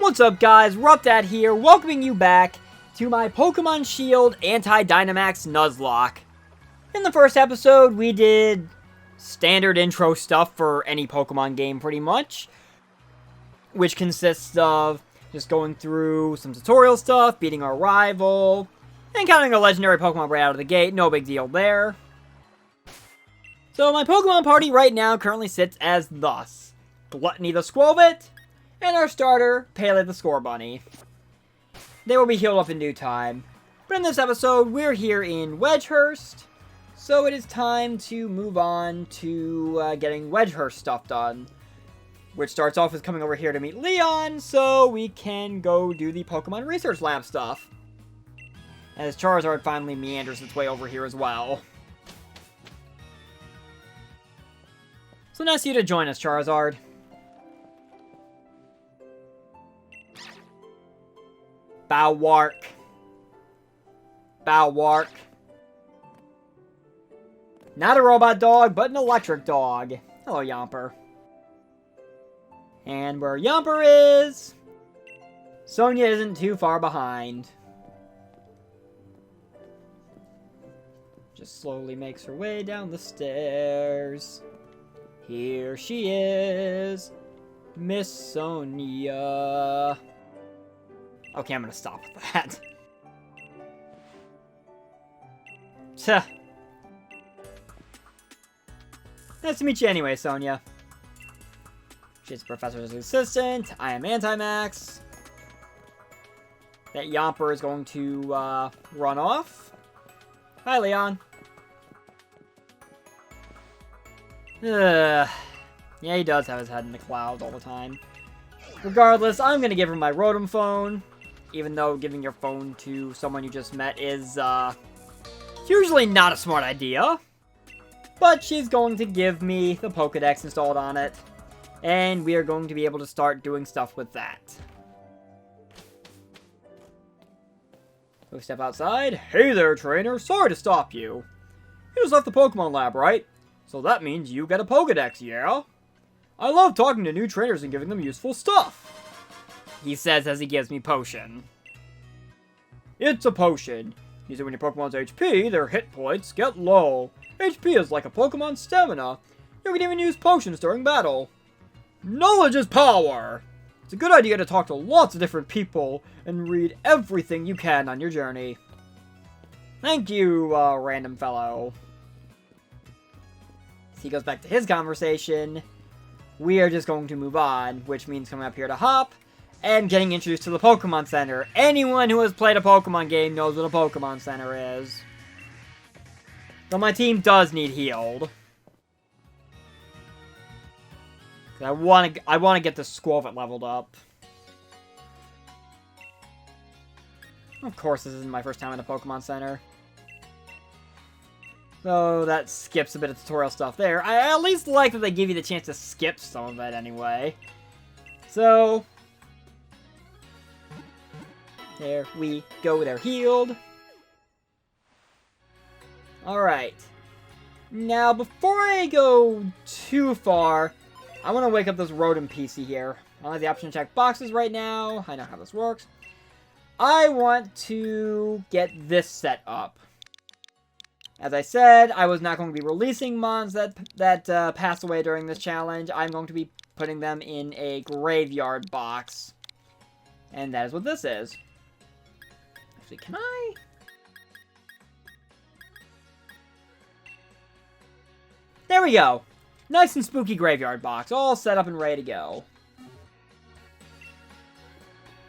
What's up guys, RuppDat here, welcoming you back to my Pokemon Shield Anti-Dynamax Nuzlocke. In the first episode, we did standard intro stuff for any Pokemon game pretty much, which consists of just going through some tutorial stuff, beating our rival, and encountering a legendary Pokemon right out of the gate, no big deal there. So my Pokemon party right now currently sits as thus: Gluttony the Squirrelbit, and our starter, Pele the Scorbunny. They will be healed up in due time. But in this episode, we're here in Wedgehurst, so it is time to move on to getting Wedgehurst stuff done. Which starts off with coming over here to meet Leon, so we can go do the Pokemon Research Lab stuff. As Charizard finally meanders its way over here as well. So nice of you to join us, Charizard. Bowwark. Bowwark. Not a robot dog, but an electric dog. Hello, Yomper. And where Yomper is, Sonia isn't too far behind. Just slowly makes her way down the stairs. Here she is, Miss Sonia. Okay, I'm gonna stop with that. Tuh. Nice to meet you anyway, Sonia. She's the professor's assistant. I am Anti-Max. That Yomper is going to run off. Hi, Leon. Yeah, he does have his head in the clouds all the time. Regardless, I'm gonna give her my Rotom phone. Even though giving your phone to someone you just met is, usually not a smart idea. But she's going to give me the Pokedex installed on it. And we are going to be able to start doing stuff with that. So we step outside. Hey there, trainer. Sorry to stop you. You just left the Pokemon lab, right? So that means you get a Pokedex, yeah? I love talking to new trainers and giving them useful stuff. He says as he gives me potion. It's a potion. Use it when your Pokemon's HP, their hit points get low. HP is like a Pokemon's stamina. You can even use potions during battle. Knowledge is power! It's a good idea to talk to lots of different people and read everything you can on your journey. Thank you, random fellow. As he goes back to his conversation, we are just going to move on, which means coming up here to Hop and getting introduced to the Pokemon Center. Anyone who has played a Pokemon game knows what a Pokemon Center is. So my team does need healed. I want to get this Squirrelbit leveled up. Of course, this isn't my first time in a Pokemon Center. So that skips a bit of tutorial stuff there. I at least like that they give you the chance to skip some of it anyway. So there we go, they're healed. Alright. Now, before I go too far, I want to wake up this Rotom PC here. I don't have the option to check boxes right now. I know how this works. I want to get this set up. As I said, I was not going to be releasing mons that pass away during this challenge. I'm going to be putting them in a graveyard box. And that is what this is. Actually, can I? There we go. Nice and spooky graveyard box, all set up and ready to go.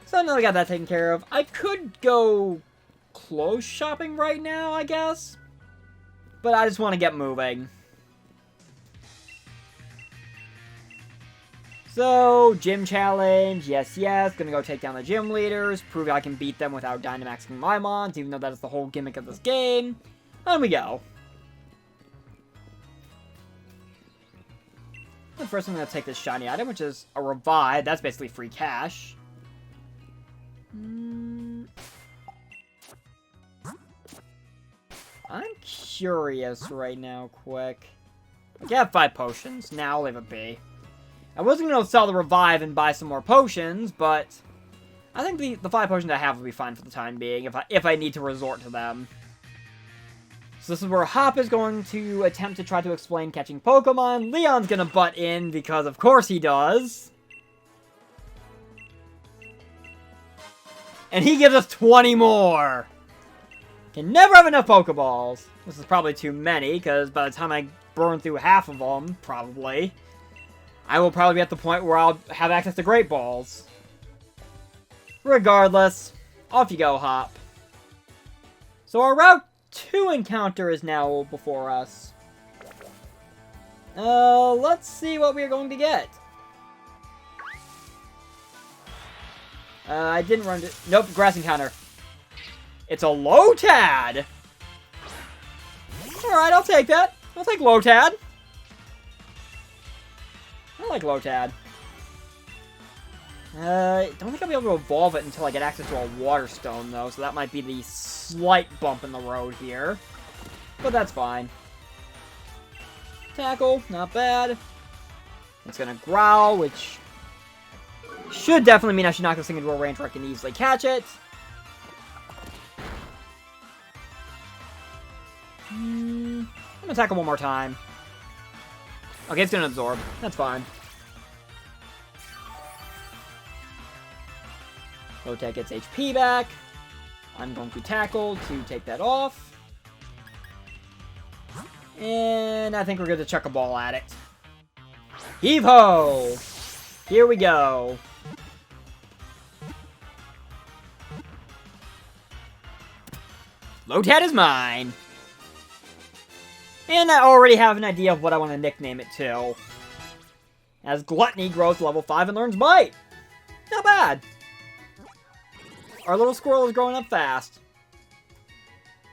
So now I got that taken care of. I could go clothes shopping right now, I guess. But I just want to get moving. So, gym challenge, yes, yes. Gonna go take down the gym leaders, prove I can beat them without Dynamaxing my mons, even though that is the whole gimmick of this game. On we go. First, I'm going to take this shiny item, which is a revive. That's basically free cash. I'm curious right now, quick. I have 5 potions. Now I'll leave it be. I wasn't going to sell the revive and buy some more potions, but I think the 5 potions I have will be fine for the time being if I need to resort to them. So this is where Hop is going to attempt to try to explain catching Pokemon. Leon's gonna butt in because of course he does. And he gives us 20 more! Can never have enough Pokeballs. This is probably too many, because by the time I burn through half of them, probably, I will probably be at the point where I'll have access to Great Balls. Regardless, off you go, Hop. So our Route 2 encounter is now before us. Let's see what we are going to get. I didn't run to... Nope, grass encounter. It's a Lotad! Alright, I'll take that. I'll take Lotad. I like Lotad. Don't think I'll be able to evolve it until I get access to a Water Stone, though, so that might be the slight bump in the road here. But that's fine. Tackle, not bad. It's gonna growl, which should definitely mean I should knock this thing into a range where I can easily catch it. I'm gonna tackle one more time. Okay, it's gonna absorb. That's fine. Lotad gets HP back. I'm going to tackle to take that off. And I think we're going to chuck a ball at it. Heave-ho! Here we go. Lotad is mine. And I already have an idea of what I want to nickname it to. As Gluttony grows to level 5 and learns Bite. Not bad. Our little squirrel is growing up fast.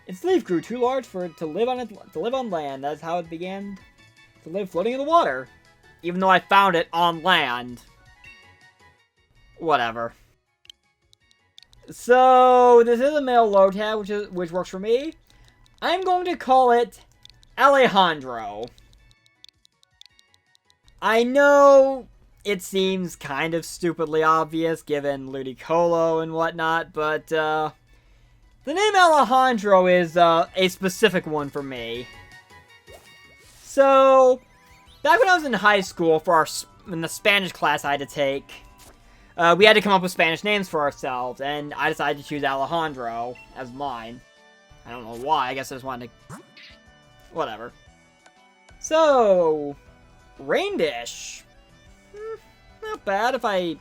Its leaf grew too large for it to live on land. That's how it began to live floating in the water. Even though I found it on land. Whatever. So this is a male Lotad, which works for me. I'm going to call it Alejandro. I know it seems kind of stupidly obvious given Ludicolo and whatnot, but the name Alejandro is a specific one for me. So, back when I was in high school in the Spanish class I had to take, we had to come up with Spanish names for ourselves, and I decided to choose Alejandro as mine. I don't know why, I guess I just wanted to... Whatever. So, Rain-Dish. Not bad if I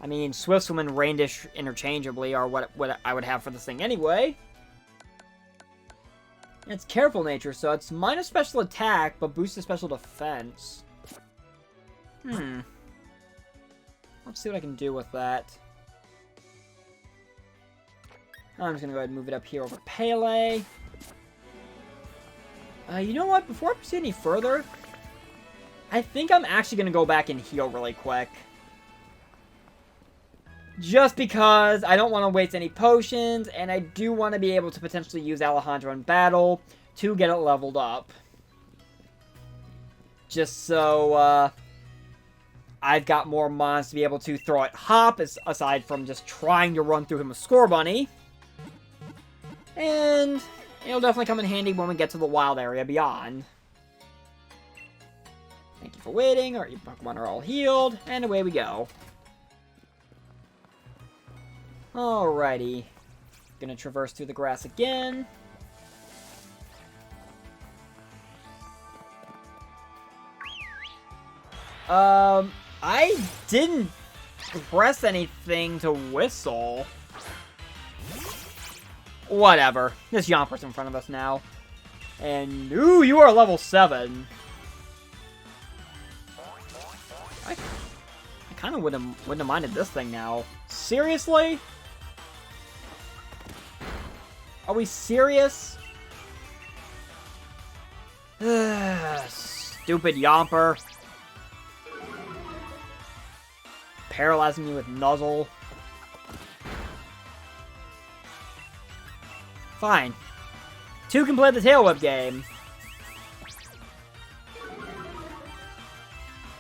mean, Swift Swim and Rain-Dish interchangeably are what I would have for this thing anyway. It's Careful Nature, so it's minus special attack, but boosted special defense. Let's see what I can do with that. I'm just gonna go ahead and move it up here over Pele. You know what? Before I proceed any further, I think I'm actually gonna go back and heal really quick. Just because I don't want to waste any potions, and I do want to be able to potentially use Alejandro in battle to get it leveled up. Just so, I've got more mons to be able to throw at Hop, aside from just trying to run through him with Score Bunny. And it'll definitely come in handy when we get to the wild area beyond. Thank you for waiting. Our Pokemon are all healed, and away we go. Alrighty. Gonna traverse through the grass again. I didn't press anything to whistle. Whatever. This Yomper's in front of us now. And, ooh, you are level 7. I kind of wouldn't have minded this thing now. Seriously? Are we serious? Stupid Yomper. Paralyzing me with Nuzzle. Fine. 2 can play the Tail Whip game.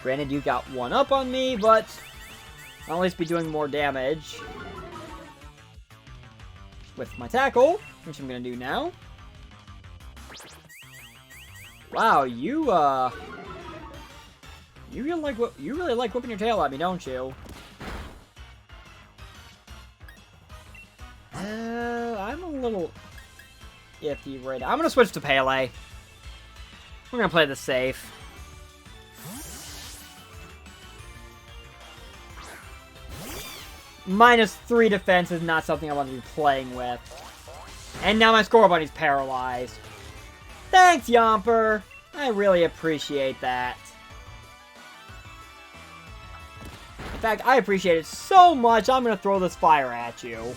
Granted, you got 1 up on me, but I'll at least be doing more damage with my tackle, which I'm gonna do now. Wow, you really like whipping your tail at me, don't you? I'm a little iffy right now. I'm gonna switch to Pele. We're gonna play this safe. -3 defense is not something I want to be playing with. And now my score bunny's paralyzed. Thanks, Yomper! I really appreciate that. In fact, I appreciate it so much, I'm gonna throw this fire at you.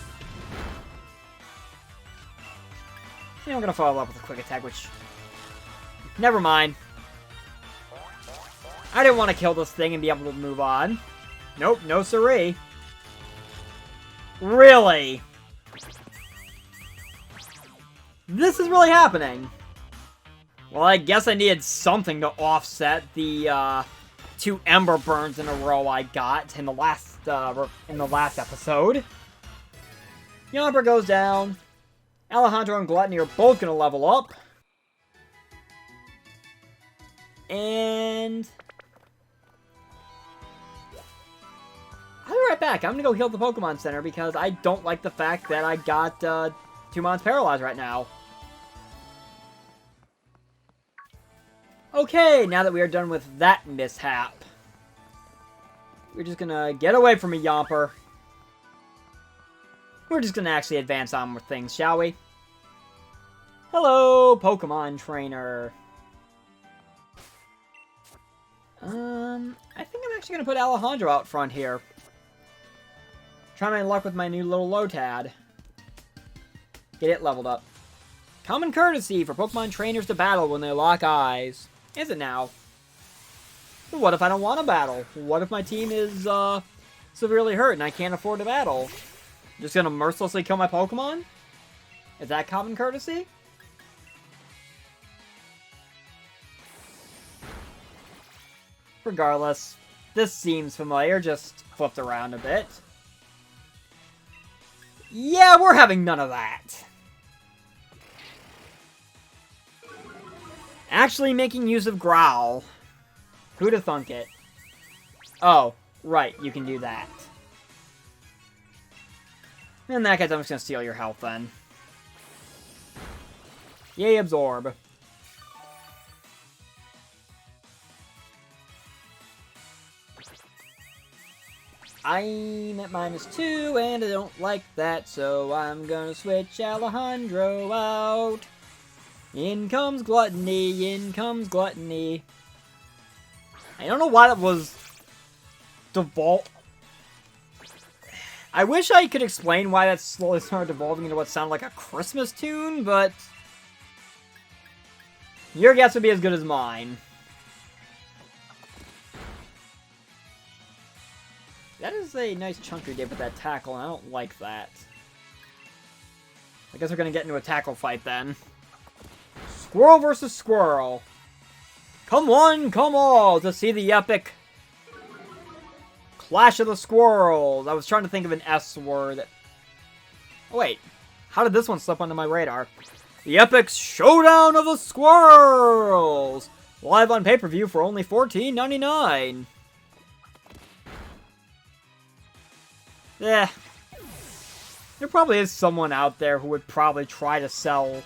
And I'm gonna follow up with a quick attack, which... Never mind. I didn't want to kill this thing and be able to move on. Nope, no siree. Really? This is really happening. Well, I guess I needed something to offset the 2 Ember Burns in a row I got in the last episode. Yomper goes down. Alejandro and Gluttony are both gonna level up. And I'll be right back. I'm gonna go heal the Pokemon Center because I don't like the fact that I got 2 mons paralyzed right now. Okay, now that we are done with that mishap, we're just gonna get away from a Yomper. We're just gonna actually advance on with things, shall we? Hello, Pokemon Trainer. I think I'm actually gonna put Alejandro out front here. Try my luck with my new little Lotad. Get it leveled up. Common courtesy for Pokemon trainers to battle when they lock eyes. Is it now? But what if I don't want to battle? What if my team is, severely hurt and I can't afford to battle? Just gonna mercilessly kill my Pokemon? Is that common courtesy? Regardless, this seems familiar, just flipped around a bit. Yeah, we're having none of that. Actually making use of Growl. Who'd have thunk it? Oh, right, you can do that. In that case, I'm just gonna steal your health then. Yay, Absorb. I'm at -2, and I don't like that, so I'm gonna switch Alejandro out. In comes Gluttony, in comes Gluttony. I don't know why that was... devolved. I wish I could explain why that slowly started evolving into what sounded like a Christmas tune, but... your guess would be as good as mine. That is a nice chunk you did with that tackle, and I don't like that. I guess we're gonna get into a tackle fight then. Squirrel versus squirrel. Come one, come all, to see the epic Clash of the Squirrels. I was trying to think of an S word. Oh, wait. How did this one slip onto my radar? The epic Showdown of the Squirrels! Live on pay-per-view for only $14.99. Eh. There probably is someone out there who would probably try to sell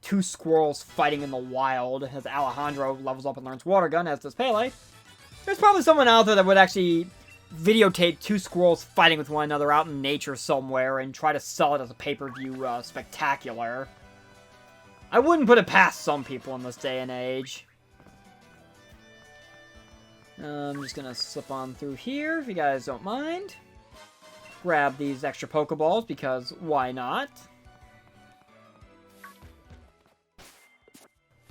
2 squirrels fighting in the wild as Alejandro levels up and learns Water Gun, as does Pele. There's probably someone out there that would actually videotape 2 squirrels fighting with one another out in nature somewhere and try to sell it as a pay-per-view spectacular. I wouldn't put it past some people in this day and age. I'm just gonna slip on through here, if you guys don't mind. Grab these extra Pokeballs, because why not?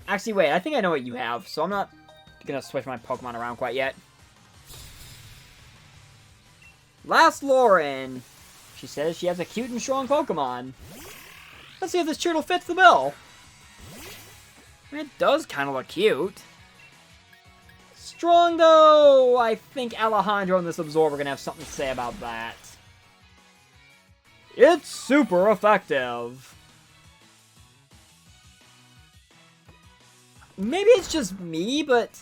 Actually, wait, I think I know what you have, so I'm not gonna switch my Pokemon around quite yet. Last Lauren. She says she has a cute and strong Pokemon. Let's see if this turtle fits the bill. It does kind of look cute. strong, though. I think Alejandro and this Absorber are going to have something to say about that. It's super effective. Maybe it's just me, but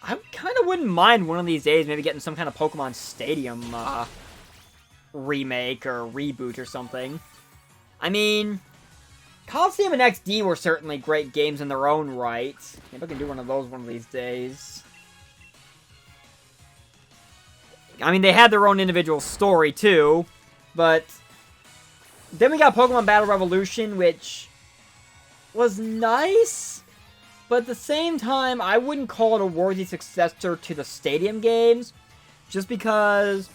I kind of wouldn't mind one of these days maybe getting some kind of Pokemon Stadium remake or reboot or something. I mean, Coliseum and XD were certainly great games in their own right. Maybe I can do one of those one of these days. I mean, they had their own individual story, too. But then we got Pokemon Battle Revolution, which was nice. But at the same time, I wouldn't call it a worthy successor to the Stadium games. Just because,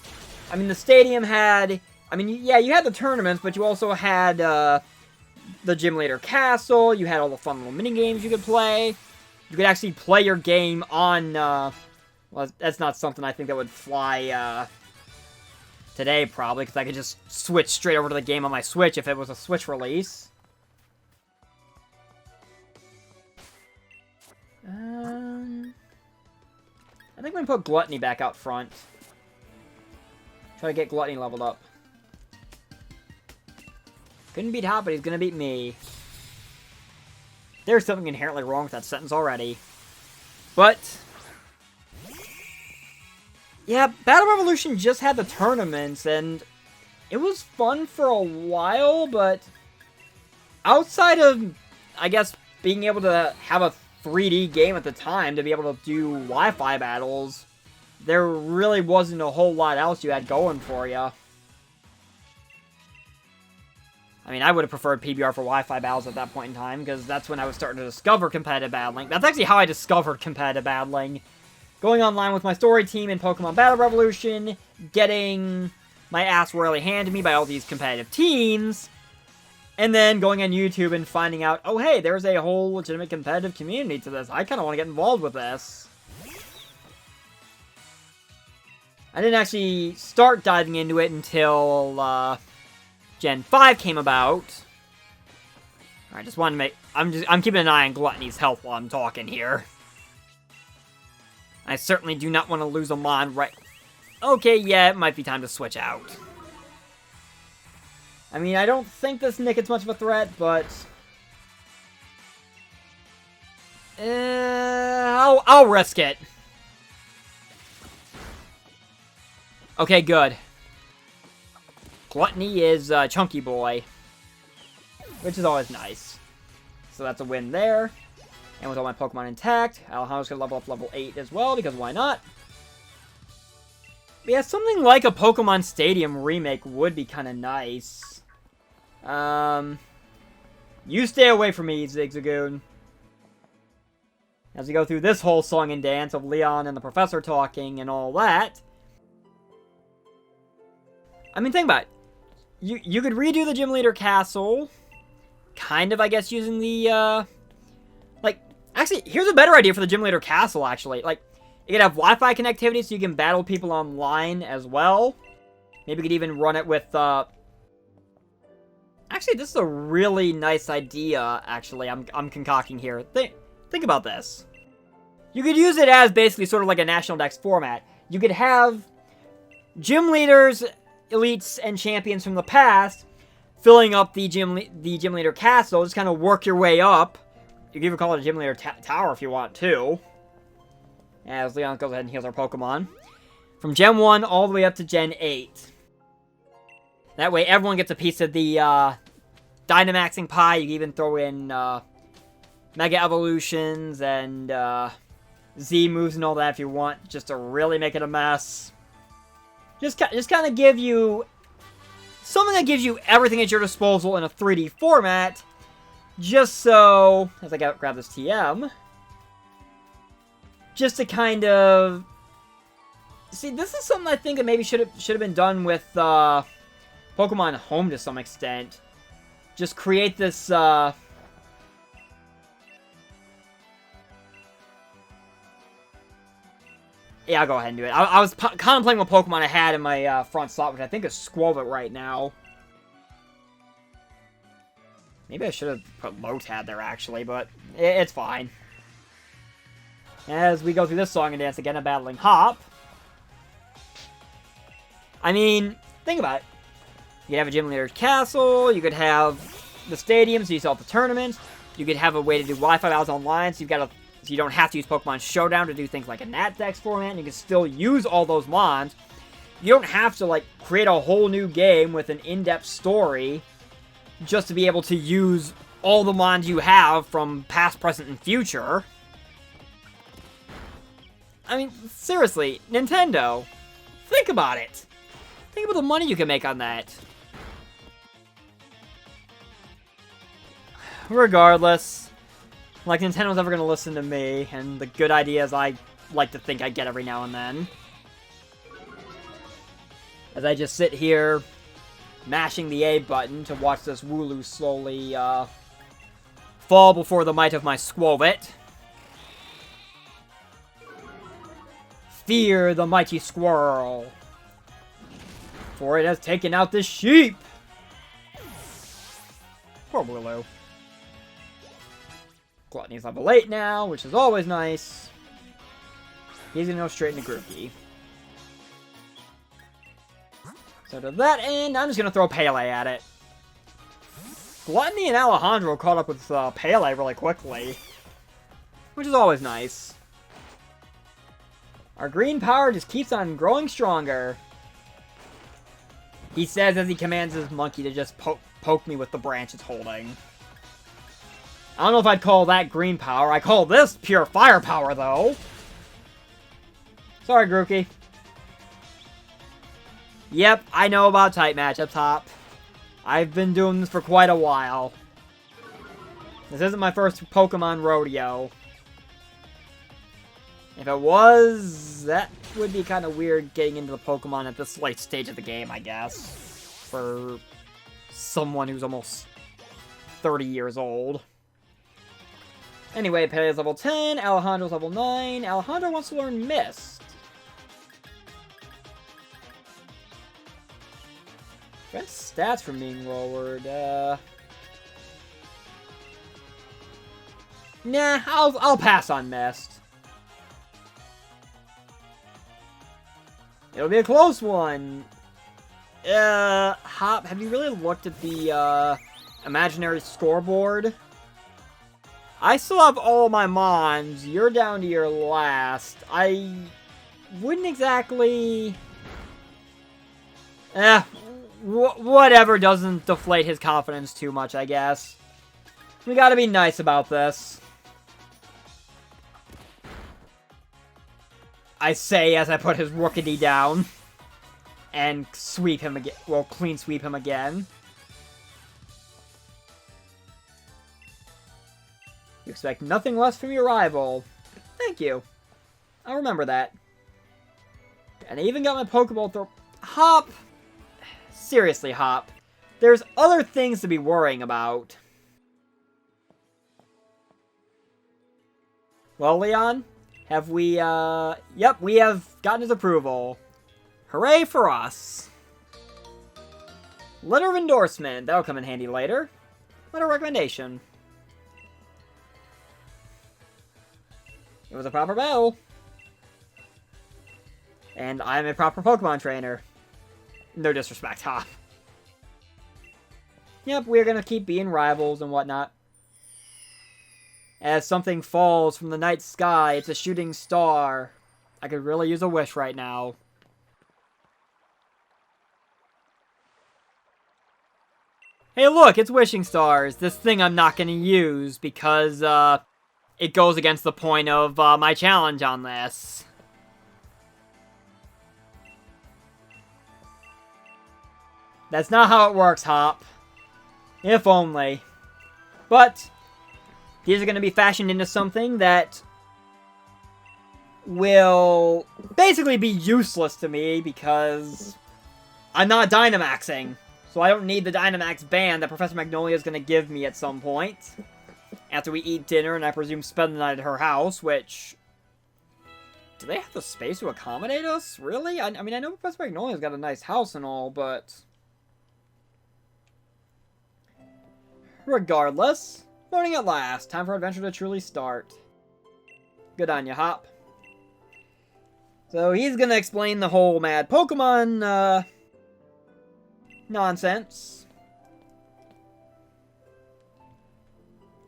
I mean, the Stadium had... I mean, yeah, you had the tournaments, but you also had the Gym Leader Castle. You had all the fun little mini-games you could play. You could actually play your game on... well, that's not something I think that would fly today, probably, because I could just switch straight over to the game on my Switch if it was a Switch release. I think I'm going to put Gluttony back out front. Try to get Gluttony leveled up. Couldn't beat Hot, but he's going to beat me. There's something inherently wrong with that sentence already. But yeah, Battle Revolution just had the tournaments, and it was fun for a while, but outside of, I guess, being able to have a 3D game at the time to be able to do Wi-Fi battles, there really wasn't a whole lot else you had going for you. I mean, I would have preferred PBR for Wi-Fi battles at that point in time, because that's when I was starting to discover competitive battling. That's actually how I discovered competitive battling. Going online with my story team in Pokemon Battle Revolution, getting my ass royally handed to me by all these competitive teams, and then going on YouTube and finding out, oh hey, there's a whole legitimate competitive community to this. I kind of want to get involved with this. I didn't actually start diving into it until Gen 5 came about. I just wanted to make... I'm keeping an eye on Gluttony's health while I'm talking here. I certainly do not want to lose a Mon right... Okay, yeah, it might be time to switch out. I mean, I don't think this Nicket's much of a threat, but... I'll risk it. Okay, good. Gluttony is Chunky Boy, which is always nice. So that's a win there. And with all my Pokemon intact, Alejandro's gonna level up level 8 as well, because why not? But yeah, something like a Pokemon Stadium remake would be kind of nice. You stay away from me, Zigzagoon. As we go through this whole song and dance of Leon and the Professor talking and all that. I mean, think about it. You could redo the Gym Leader Castle. Kind of, I guess, using the, actually, here's a better idea for the Gym Leader Castle, actually. Like, you could have Wi-Fi connectivity so you can battle people online as well. Maybe you could even run it with, Actually, this is a really nice idea, actually, I'm concocting here. Think about this. You could use it as basically sort of like a National Dex format. You could have gym leaders, elites, and champions from the past filling up the gym leader castle. Just kind of work your way up. You can even call it a gym leader tower if you want to. As Leon goes ahead and heals our Pokemon. From Gen 1 all the way up to Gen 8. That way everyone gets a piece of the Dynamaxing pie. You can even throw in Mega Evolutions and Z moves and all that if you want, just to really make it a mess. Just kind of give you something that gives you everything at your disposal in a 3D format, just so, as I grab this TM, just to kind of... See, this is something I think that maybe should have been done with Pokemon Home to some extent. Just create this... Yeah, I'll go ahead and do it. I was contemplating what Pokemon I had in my front slot, which I think is Squirtle right now. Maybe I should have put Lotad there, actually, but it's fine. As we go through this song and dance again, I'm battling Hop. I mean, think about it. You could have a gym leader's castle, you could have the stadium, so you still have the tournament. You could have a way to do Wi-Fi battles online, so you don't have to use Pokemon Showdown to do things like a Natdex format, and you can still use all those mons. You don't have to, like, create a whole new game with an in-depth story just to be able to use all the mons you have from past, present, and future. I mean, seriously, Nintendo, think about it. Think about the money you can make on that. Regardless, like, Nintendo's never gonna listen to me, and the good ideas I like to think I get every now and then. As I just sit here, mashing the A button to watch this Wooloo slowly, fall before the might of my Squovit. Fear the mighty squirrel, for it has taken out the sheep! Poor Wooloo. Gluttony's level 8 now, which is always nice. He's gonna go straight into Grookey. So to that end, I'm just gonna throw Pele at it. Gluttony and Alejandro caught up with Pele really quickly, which is always nice. Our green power just keeps on growing stronger. He says as he commands his monkey to just poke me with the branch it's holding. I don't know if I'd call that green power. I call this pure firepower, though. Sorry, Grookey. Yep, I know about type matchups, Hop. I've been doing this for quite a while. This isn't my first Pokemon rodeo. If it was, that would be kind of weird getting into the Pokemon at this late stage of the game, I guess. For someone who's almost 30 years old. Anyway, Pele's level 10, Alejandro's level 9. Alejandro wants to learn Mist. Prevent stats from being lowered, Nah, I'll pass on Mist. It'll be a close one. Hop, have you really looked at the, imaginary scoreboard? I still have all my mons. You're down to your last. I wouldn't exactly... whatever doesn't deflate his confidence too much, I guess. We gotta be nice about this. I say as I put his Rookity down. And sweep him again. Well, clean sweep him again. You expect nothing less from your rival. Thank you. I'll remember that. And I even got my Pokeball throw... Hop! Seriously, Hop. There's other things to be worrying about. Well, Leon, have we, Yep, we have gotten his approval. Hooray for us. Letter of endorsement. That'll come in handy later. Letter of recommendation. It was a proper battle. And I'm a proper Pokemon trainer. No disrespect, huh? Yep, we're gonna keep being rivals and whatnot. As something falls from the night sky, it's a shooting star. I could really use a wish right now. Hey look, it's wishing stars. This thing I'm not gonna use because, it goes against the point of, my challenge on this. That's not how it works, Hop. If only. But these are going to be fashioned into something that will basically be useless to me because I'm not Dynamaxing. So I don't need the Dynamax band that Professor Magnolia is going to give me at some point. After we eat dinner and I presume spend the night at her house, which... Do they have the space to accommodate us? Really? I mean, I know Professor Magnolia's got a nice house and all, but... Regardless, morning at last. Time for adventure to truly start. Good on you, Hop. So he's gonna explain the whole mad Pokemon, nonsense.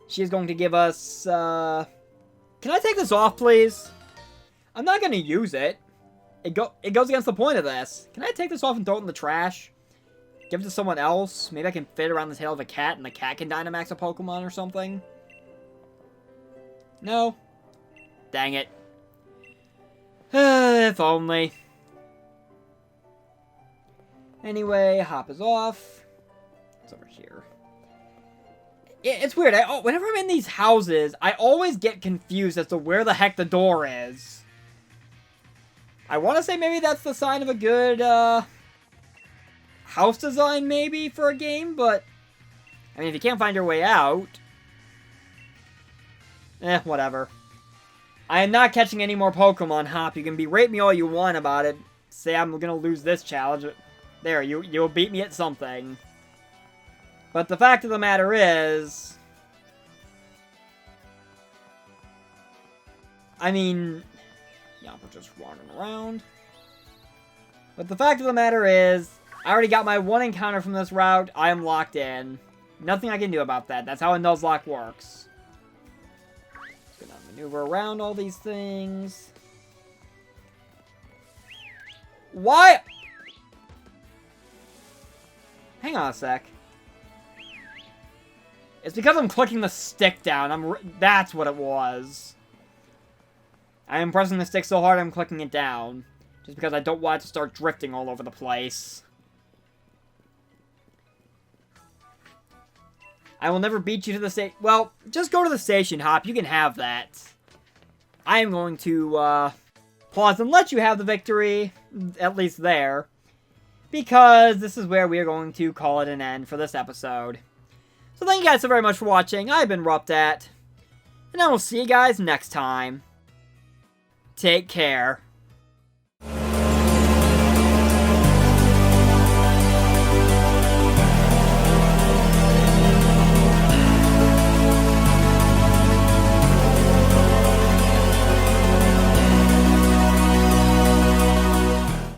She's going to give us, Can I take this off, please? I'm not gonna use it. It goes against the point of this. Can I take this off and throw it in the trash? Give it to someone else? Maybe I can fit it around the tail of a cat and the cat can Dynamax a Pokemon or something? No? Dang it. If only. Anyway, Hop is off. It's over here. It's weird. Whenever I'm in these houses, I always get confused as to where the heck the door is. I want to say maybe that's the sign of a good, house design, maybe, for a game, but... I mean, if you can't find your way out... whatever. I am not catching any more Pokemon, Hop. You can berate me all you want about it. Say I'm gonna lose this challenge. There, you'll beat me at something. But the fact of the matter is... I mean... yeah, we're just running around. But the fact of the matter is... I already got my one encounter from this route. I am locked in. Nothing I can do about that. That's how a Nuzlocke works. Just gonna maneuver around all these things. Why? Hang on a sec. It's because I'm clicking the stick down. That's what it was. I am pressing the stick so hard I'm clicking it down. Just because I don't want it to start drifting all over the place. I will never beat you to the station. Well, just go to the station, Hop. You can have that. I am going to pause and let you have the victory. At least there. Because this is where we are going to call it an end for this episode. So thank you guys so very much for watching. I've been RuppDat. And I will see you guys next time. Take care.